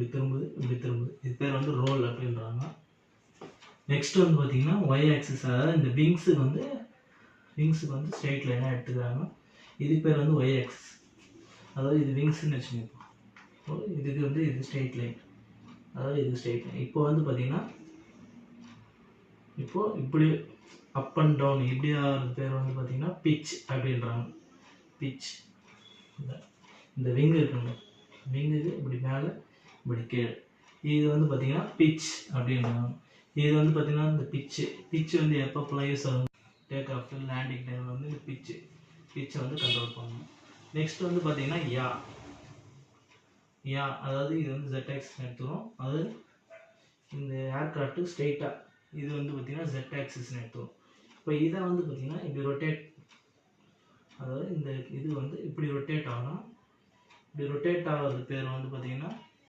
இப்படி திரும்புது இப்படி திரும்புது. இது பேர் வந்து ரோல் அப்படின்றாங்க. நெக்ஸ்ட் வந்து பார்த்தீங்கன்னா ஒய் ஆக்சிஸ், அதாவது இந்த விங்ஸுக்கு வந்து ஸ்ட்ரெயிட் லைனாக எடுத்துக்கிறாங்க. இதுக்கு பேர் வந்து ஒய் ஆக்சிஸ், அதாவது இது விங்ஸ்ன்னு வச்சுக்கோங்க. இதுக்கு வந்து இது ஸ்ட்ரெயிட் லைன், அதாவது இது ஸ்ட்ரெயிட் லைன். இப்போ வந்து பார்த்தீங்கன்னா இப்போது இப்படி அப் அண்ட் டவுன் இப்படி ஆகிறது பேர் வந்து பார்த்தீங்கன்னா பிச் அப்படின்றாங்க. பிச். இந்த விங்கு இருக்குங்க, விங்குக்கு இப்படி மேலே இப்படி கீழே, இது வந்து பார்த்தீங்கன்னா பிச் அப்படின்றாங்க. இது வந்து பார்த்தீங்கன்னா இந்த பிச்சு வந்து எப்பப்பெல்லாம் யூஸ் ஆகும், டேக் ஆஃப் லேண்டிங் டைம் வந்து இந்த பிச்சை வந்து கண்ட்ரோல் பண்ணணும். நெக்ஸ்ட் வந்து பார்த்தீங்கன்னா யா, அதாவது இது வந்து ZX எடுத்துரும். அது இந்த ஏர்க்ராஃப்ட்டு ஸ்ட்ரெயிட்டாக இது வந்து பார்த்தீங்கன்னா Z ஆக்சிஸ்னு எடுத்துரும். இப்போ இதை வந்து பார்த்தீங்கன்னா இப்படி ரொட்டேட், அதாவது இந்த இது வந்து இப்படி ரொட்டேட் ஆகணும். இப்படி ரொட்டேட் ஆகிறது பேர் வந்து பார்த்தீங்கன்னா